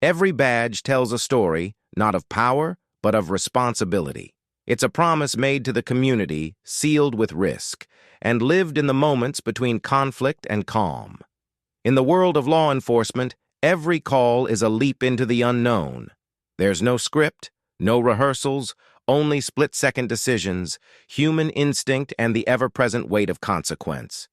Every badge tells a story, not of power, but of responsibility. It's a promise made to the community, sealed with risk, and lived in the moments between conflict and calm. In the world of law enforcement, every call is a leap into the unknown. There's no script, no rehearsals, only split-second decisions, human instinct, and the ever-present weight of consequence.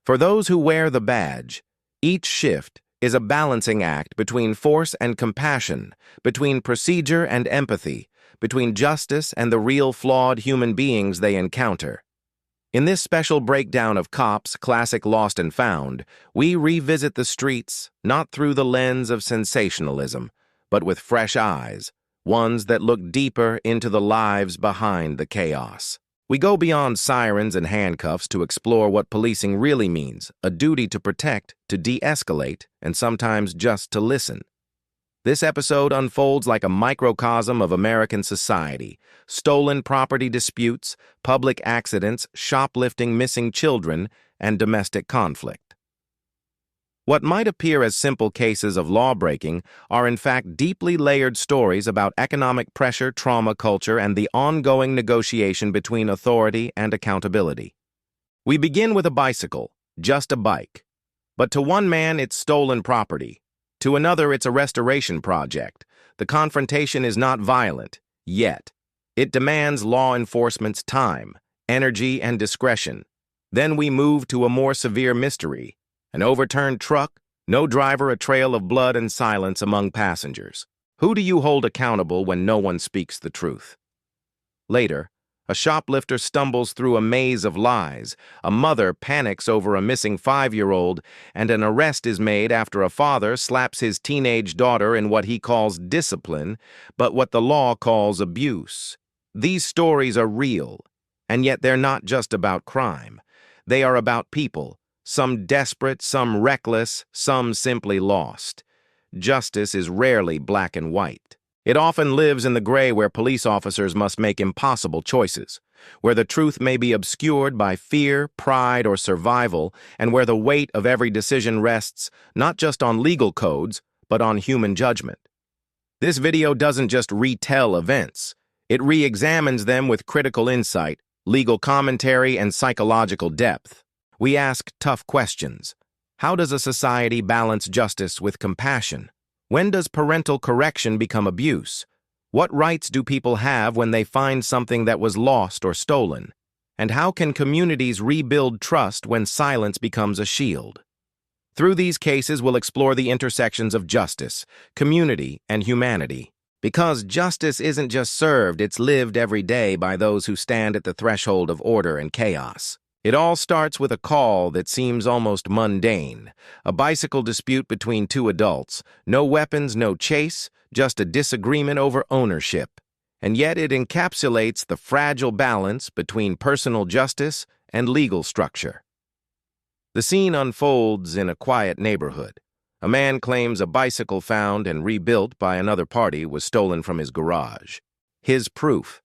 For those who wear the badge, each shift is a balancing act between force and compassion, between procedure and empathy, between justice and the real flawed human beings they encounter. In this special breakdown of Cops, classic Lost and Found, we revisit the streets not through the lens of sensationalism, but with fresh eyes, ones that look deeper into the lives behind the chaos. We go beyond sirens and handcuffs to explore what policing really means, a duty to protect, to de-escalate, and sometimes just to listen. This episode unfolds like a microcosm of American society: stolen property disputes, public accidents, shoplifting, missing children, and domestic conflict. What might appear as simple cases of law-breaking are in fact deeply layered stories about economic pressure, trauma culture, and the ongoing negotiation between authority and accountability. We begin with a bicycle, just a bike. But to one man, it's stolen property. To another, it's a restoration project. The confrontation is not violent, yet. It demands law enforcement's time, energy, and discretion. Then we move to a more severe mystery: an overturned truck, no driver, a trail of blood and silence among passengers. Who do you hold accountable when no one speaks the truth? Later, a shoplifter stumbles through a maze of lies, a mother panics over a missing 5-year-old, and an arrest is made after a father slaps his teenage daughter in what he calls discipline, but what the law calls abuse. These stories are real, and yet they're not just about crime. They are about people, some desperate, some reckless, some simply lost. Justice is rarely black and white. It often lives in the gray, where police officers must make impossible choices, where the truth may be obscured by fear, pride, or survival, and where the weight of every decision rests not just on legal codes, but on human judgment. This video doesn't just retell events. It re-examines them with critical insight, legal commentary, and psychological depth. We ask tough questions. How does a society balance justice with compassion? When does parental correction become abuse? What rights do people have when they find something that was lost or stolen? And how can communities rebuild trust when silence becomes a shield? Through these cases, we'll explore the intersections of justice, community, and humanity. Because justice isn't just served, it's lived every day by those who stand at the threshold of order and chaos. It all starts with a call that seems almost mundane, a bicycle dispute between two adults. No weapons, no chase, just a disagreement over ownership. And yet it encapsulates the fragile balance between personal justice and legal structure. The scene unfolds in a quiet neighborhood. A man claims a bicycle found and rebuilt by another party was stolen from his garage. His proof: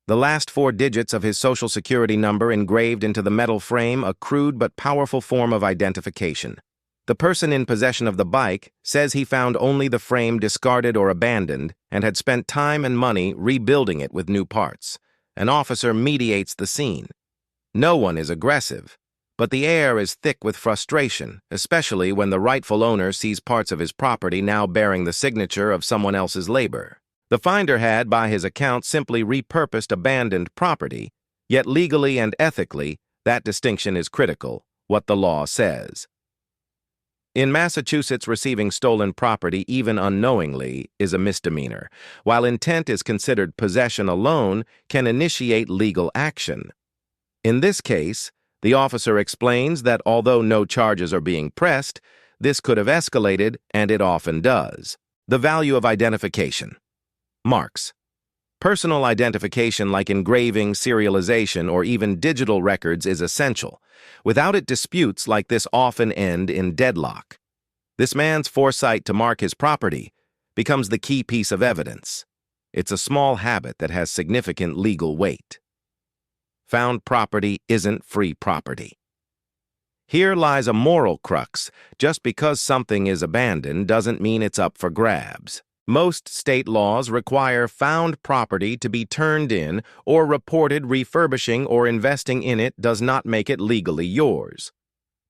the last 4 digits of his Social Security number engraved into the metal frame, a crude but powerful form of identification. The person in possession of the bike says he found only the frame discarded or abandoned and had spent time and money rebuilding it with new parts. An officer mediates the scene. No one is aggressive, but the air is thick with frustration, especially when the rightful owner sees parts of his property now bearing the signature of someone else's labor. The finder had, by his account, simply repurposed abandoned property, yet legally and ethically, that distinction is critical, what the law says. In Massachusetts, receiving stolen property, even unknowingly, is a misdemeanor, while intent is considered possession alone can initiate legal action. In this case, the officer explains that although no charges are being pressed, this could have escalated, and it often does. The value of identification. Marks. Personal identification like engraving, serialization, or even digital records is essential. Without it, disputes like this often end in deadlock. This man's foresight to mark his property becomes the key piece of evidence. It's a small habit that has significant legal weight. Found property isn't free property. Here lies a moral crux. Just because something is abandoned doesn't mean it's up for grabs. Most state laws require found property to be turned in or reported. Refurbishing or investing in it does not make it legally yours.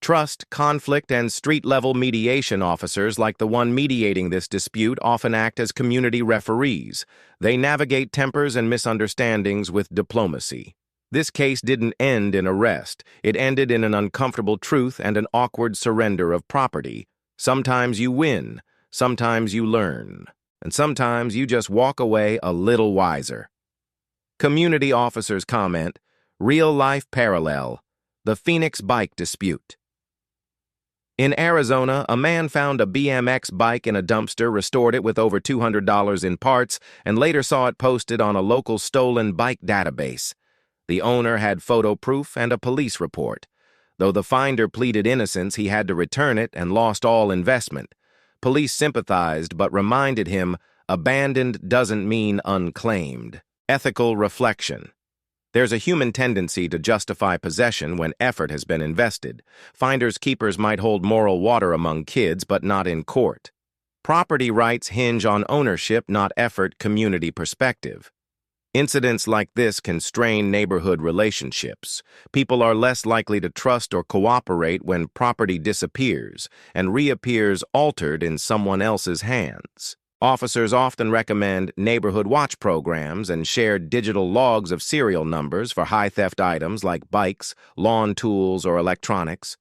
Trust, conflict, and street-level mediation officers like the one mediating this dispute often act as community referees. They navigate tempers and misunderstandings with diplomacy. This case didn't end in arrest. It ended in an uncomfortable truth and an awkward surrender of property. Sometimes you win, sometimes you learn, and sometimes you just walk away a little wiser. Community officers comment, real-life parallel, the Phoenix bike dispute. In Arizona, a man found a BMX bike in a dumpster, restored it with over $200 in parts, and later saw it posted on a local stolen bike database. The owner had photo proof and a police report. Though the finder pleaded innocence, he had to return it and lost all investment. Police sympathized but reminded him, abandoned doesn't mean unclaimed. Ethical reflection. There's a human tendency to justify possession when effort has been invested. Finders-keepers might hold moral water among kids, but not in court. Property rights hinge on ownership, not effort. Community perspective. Incidents like this can strain neighborhood relationships. People are less likely to trust or cooperate when property disappears and reappears altered in someone else's hands. Officers often recommend neighborhood watch programs and share digital logs of serial numbers for high-theft items like bikes, lawn tools, or electronics.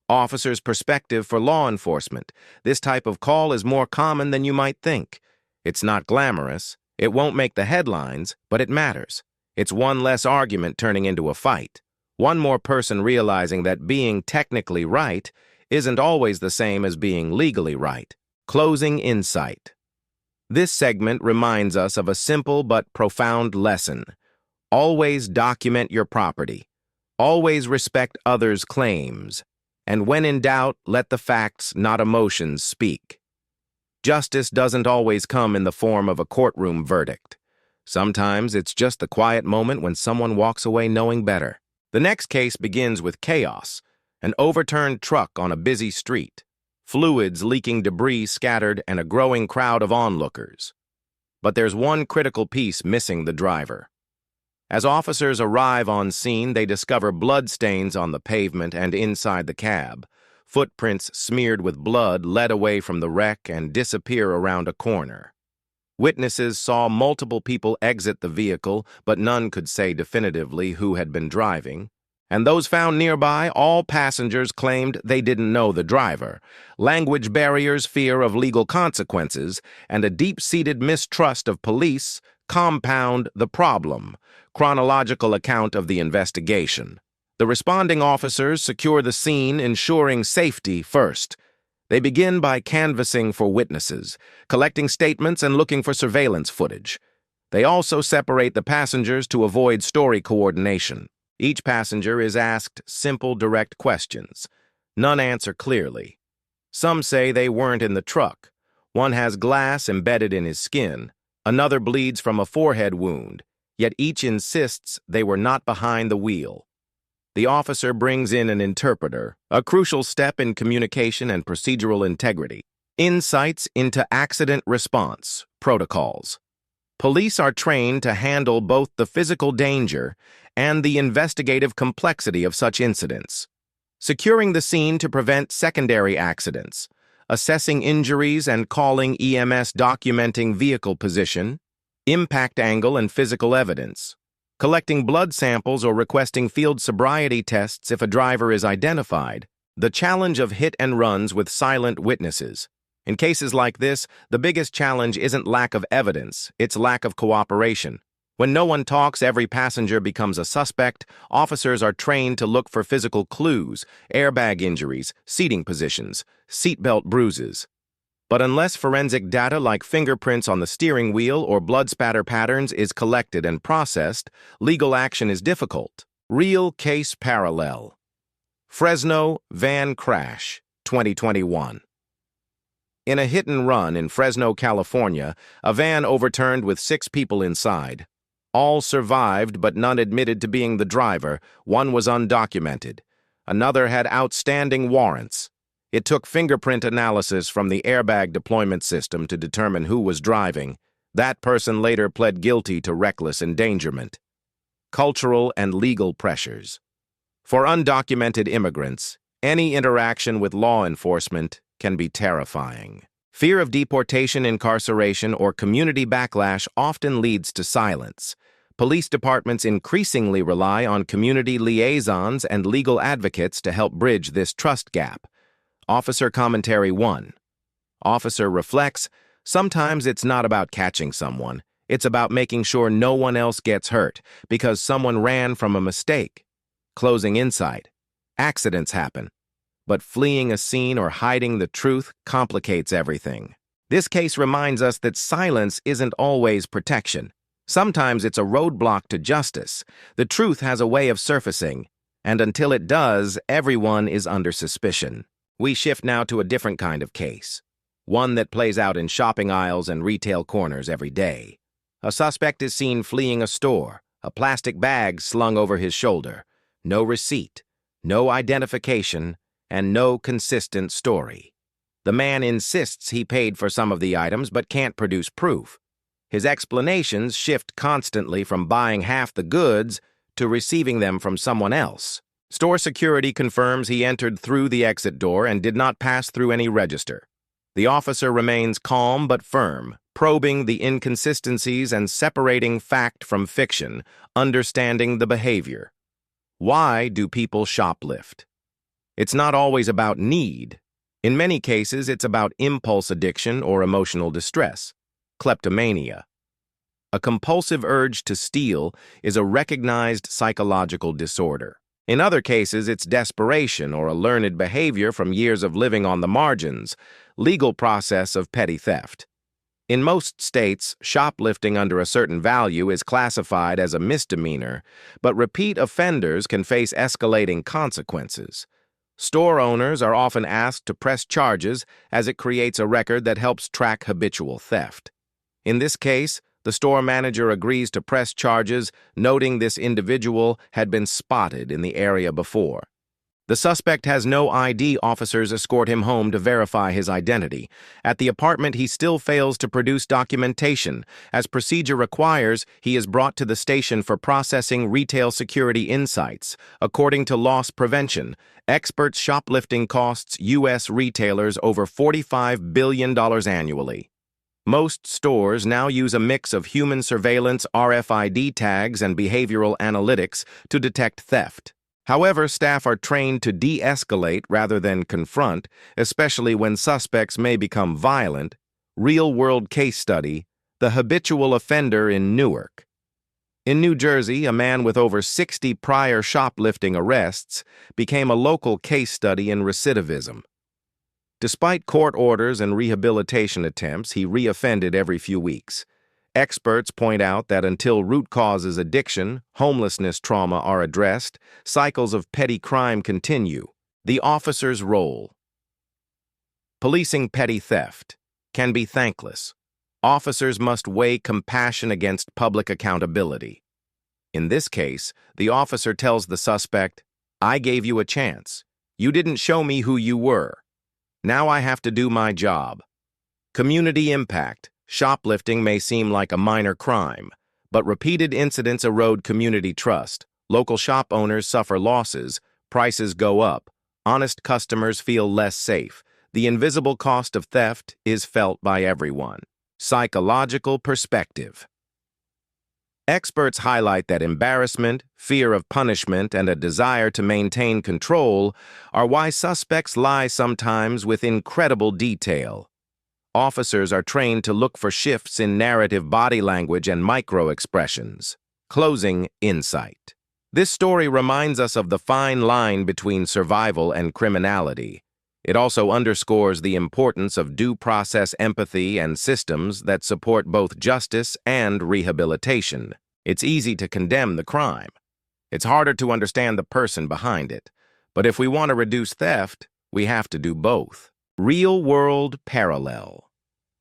Officers' perspective for law enforcement. This type of call is more common than you might think. It's not glamorous. It won't make the headlines, but it matters. It's one less argument turning into a fight. One more person realizing that being technically right isn't always the same as being legally right. Closing insight. This segment reminds us of a simple but profound lesson. Always document your property. Always respect others' claims. And when in doubt, let the facts, not emotions, speak. Justice doesn't always come in the form of a courtroom verdict. Sometimes it's just the quiet moment when someone walks away knowing better. The next case begins with chaos. An overturned truck on a busy street. Fluids leaking, debris scattered, and a growing crowd of onlookers. But there's one critical piece missing: the driver. As officers arrive on scene, they discover bloodstains on the pavement and inside the cab. Footprints smeared with blood led away from the wreck and disappear around a corner. Witnesses saw multiple people exit the vehicle, but none could say definitively who had been driving. And those found nearby, all passengers claimed they didn't know the driver. Language barriers, fear of legal consequences, and a deep-seated mistrust of police compound the problem. Chronological account of the investigation. The responding officers secure the scene, ensuring safety first. They begin by canvassing for witnesses, collecting statements and looking for surveillance footage. They also separate the passengers to avoid story coordination. Each passenger is asked simple, direct questions. None answer clearly. Some say they weren't in the truck. One has glass embedded in his skin. Another bleeds from a forehead wound. Yet each insists they were not behind the wheel. The officer brings in an interpreter, a crucial step in communication and procedural integrity. Insights into accident response protocols. Police are trained to handle both the physical danger and the investigative complexity of such incidents. Securing the scene to prevent secondary accidents. Assessing injuries and calling EMS, documenting vehicle position, impact angle, and physical evidence. Collecting blood samples or requesting field sobriety tests if a driver is identified. The challenge of hit and runs with silent witnesses. In cases like this, the biggest challenge isn't lack of evidence, it's lack of cooperation. When no one talks, every passenger becomes a suspect. Officers are trained to look for physical clues, airbag injuries, seating positions, seatbelt bruises. But unless forensic data like fingerprints on the steering wheel or blood spatter patterns is collected and processed, legal action is difficult. Real case parallel. Fresno van crash, 2021. In a hit-and-run in Fresno, California, a van overturned with 6 people inside. All survived, but none admitted to being the driver. One was undocumented. Another had outstanding warrants. It took fingerprint analysis from the airbag deployment system to determine who was driving. That person later pled guilty to reckless endangerment. Cultural and legal pressures. For undocumented immigrants, any interaction with law enforcement can be terrifying. Fear of deportation, incarceration, or community backlash often leads to silence. Police departments increasingly rely on community liaisons and legal advocates to help bridge this trust gap. Officer Commentary 1. Officer reflects, sometimes it's not about catching someone. It's about making sure no one else gets hurt because someone ran from a mistake. Closing insight. Accidents happen. But fleeing a scene or hiding the truth complicates everything. This case reminds us that silence isn't always protection. Sometimes it's a roadblock to justice. The truth has a way of surfacing, and until it does, everyone is under suspicion. We shift now to a different kind of case, one that plays out in shopping aisles and retail corners every day. A suspect is seen fleeing a store, a plastic bag slung over his shoulder. No receipt, no identification, and no consistent story. The man insists he paid for some of the items but can't produce proof. His explanations shift constantly from buying half the goods to receiving them from someone else. Store security confirms he entered through the exit door and did not pass through any register. The officer remains calm but firm, probing the inconsistencies and separating fact from fiction, understanding the behavior. Why do people shoplift? It's not always about need. In many cases, it's about impulse addiction or emotional distress. Kleptomania. A compulsive urge to steal is a recognized psychological disorder. In other cases, it's desperation or a learned behavior from years of living on the margins, legal process of petty theft. In most states, shoplifting under a certain value is classified as a misdemeanor, but repeat offenders can face escalating consequences. Store owners are often asked to press charges as it creates a record that helps track habitual theft. In this case, the store manager agrees to press charges, noting this individual had been spotted in the area before. The suspect has no ID. Officers escort him home to verify his identity. At the apartment, he still fails to produce documentation. As procedure requires, he is brought to the station for processing retail security insights. According to loss prevention, experts, shoplifting costs U.S. retailers over $45 billion annually. Most stores now use a mix of human surveillance, RFID tags, and behavioral analytics to detect theft. However, staff are trained to de-escalate rather than confront, especially when suspects may become violent. Real-world case study, the habitual offender in Newark. In New Jersey, a man with over 60 prior shoplifting arrests became a local case study in recidivism. Despite court orders and rehabilitation attempts, he reoffended every few weeks. Experts point out that until root causes addiction, homelessness, trauma are addressed, cycles of petty crime continue. The officer's role. Policing petty theft can be thankless. Officers must weigh compassion against public accountability. In this case, the officer tells the suspect, "I gave you a chance. You didn't show me who you were. Now I have to do my job." Community impact. Shoplifting may seem like a minor crime, but repeated incidents erode community trust. Local shop owners suffer losses, prices go up, honest customers feel less safe. The invisible cost of theft is felt by everyone. Psychological perspective. Experts highlight that embarrassment, fear of punishment, and a desire to maintain control are why suspects lie sometimes with incredible detail. Officers are trained to look for shifts in narrative body language and micro-expressions. Closing insight. This story reminds us of the fine line between survival and criminality. It also underscores the importance of due process empathy and systems that support both justice and rehabilitation. It's easy to condemn the crime. It's harder to understand the person behind it. But if we want to reduce theft, we have to do both. Real-world parallel.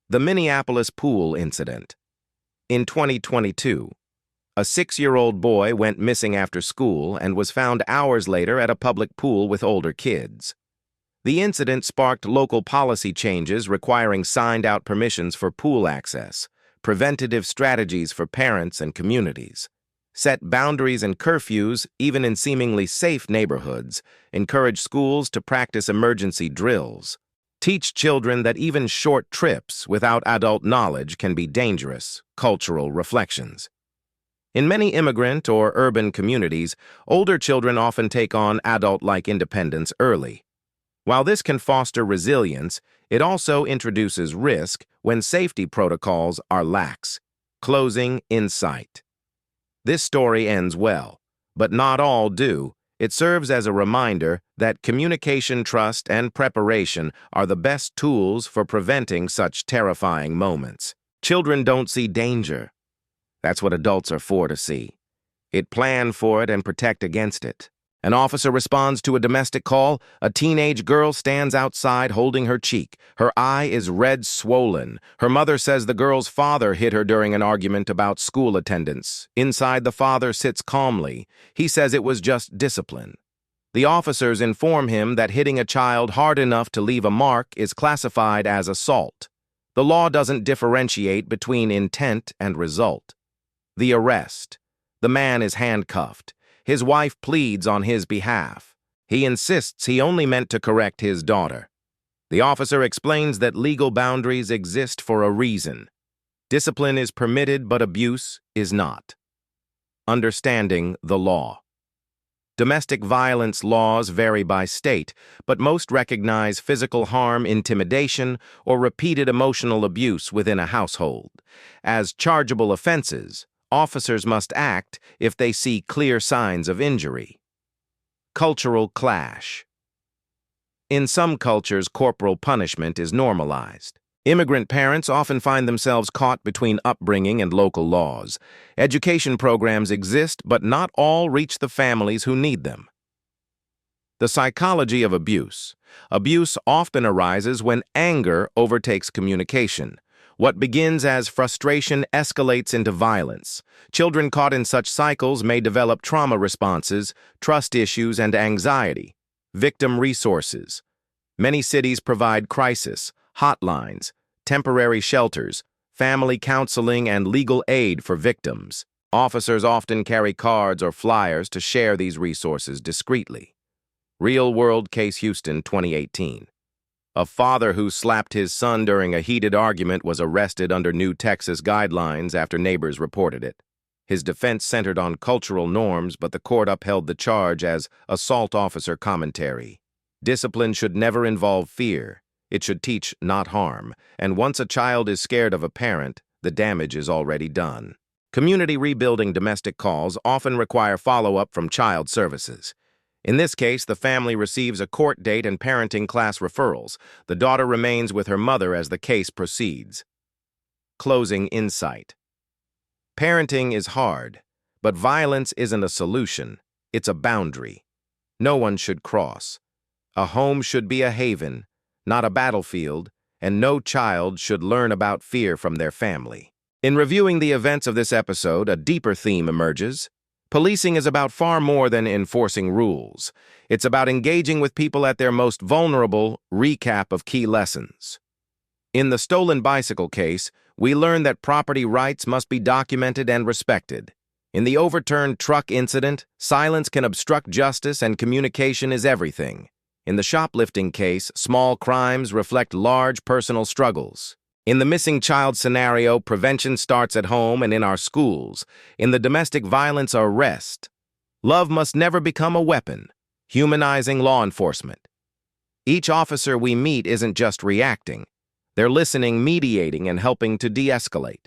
The Minneapolis pool incident. In 2022, A 6-year-old boy went missing after school and was found hours later at a public pool with older kids. The incident sparked local policy changes requiring signed-out permissions for pool access, preventative strategies for parents and communities, set boundaries and curfews even in seemingly safe neighborhoods, encourage schools to practice emergency drills, teach children that even short trips without adult knowledge can be dangerous, cultural reflections. In many immigrant or urban communities, older children often take on adult-like independence early. While this can foster resilience, it also introduces risk when safety protocols are lax. Closing insight. This story ends well, but not all do. It serves as a reminder that communication, trust, and preparation are the best tools for preventing such terrifying moments. Children don't see danger. That's what adults are for to see. Plan for it and protect against it. An officer responds to a domestic call. A teenage girl stands outside holding her cheek. Her eye is red swollen. Her mother says the girl's father hit her during an argument about school attendance. Inside, the father sits calmly. He says it was just discipline. The officers inform him that hitting a child hard enough to leave a mark is classified as assault. The law doesn't differentiate between intent and result. The arrest. The man is handcuffed. His wife pleads on his behalf. He insists he only meant to correct his daughter. The officer explains that legal boundaries exist for a reason. Discipline is permitted, but abuse is not. Understanding the law. Domestic violence laws vary by state, but most recognize physical harm, intimidation, or repeated emotional abuse within a household as chargeable offenses. Officers must act if they see clear signs of injury. Cultural clash. In some cultures, corporal punishment is normalized. Immigrant parents often find themselves caught between upbringing and local laws. Education programs exist, but not all reach the families who need them. The psychology of abuse. Abuse often arises when anger overtakes communication. What begins as frustration escalates into violence. Children caught in such cycles may develop trauma responses, trust issues, and anxiety. Victim resources. Many cities provide crisis, hotlines, temporary shelters, family counseling, and legal aid for victims. Officers often carry cards or flyers to share these resources discreetly. Real World Case Houston, 2018. A father who slapped his son during a heated argument was arrested under new Texas guidelines after neighbors reported it. His defense centered on cultural norms, but the court upheld the charge as assault officer commentary. Discipline should never involve fear. It should teach, not harm. And once a child is scared of a parent, the damage is already done. Community rebuilding domestic calls often require follow-up from child services. In this case, the family receives a court date and parenting class referrals. The daughter remains with her mother as the case proceeds. Closing insight. Parenting is hard, but violence isn't a solution. It's a boundary. No one should cross. A home should be a haven, not a battlefield, and no child should learn about fear from their family. In reviewing the events of this episode, a deeper theme emerges. Policing is about far more than enforcing rules. It's about engaging with people at their most vulnerable. Recap of key lessons. In the stolen bicycle case, we learned that property rights must be documented and respected. In the overturned truck incident, silence can obstruct justice and communication is everything. In the shoplifting case, small crimes reflect large personal struggles. In the missing child scenario, prevention starts at home and in our schools. In the domestic violence arrest, love must never become a weapon, humanizing law enforcement. Each officer we meet isn't just reacting. They're listening, mediating, and helping to de-escalate.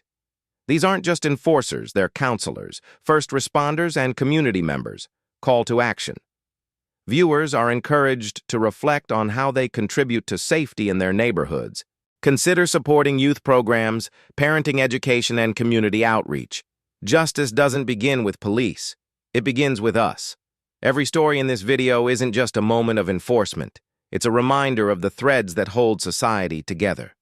These aren't just enforcers, they're counselors, first responders, and community members. Call to action. Viewers are encouraged to reflect on how they contribute to safety in their neighborhoods. Consider supporting youth programs, parenting education, and community outreach. Justice doesn't begin with police. It begins with us. Every story in this video isn't just a moment of enforcement. It's a reminder of the threads that hold society together.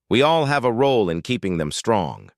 We all have a role in keeping them strong.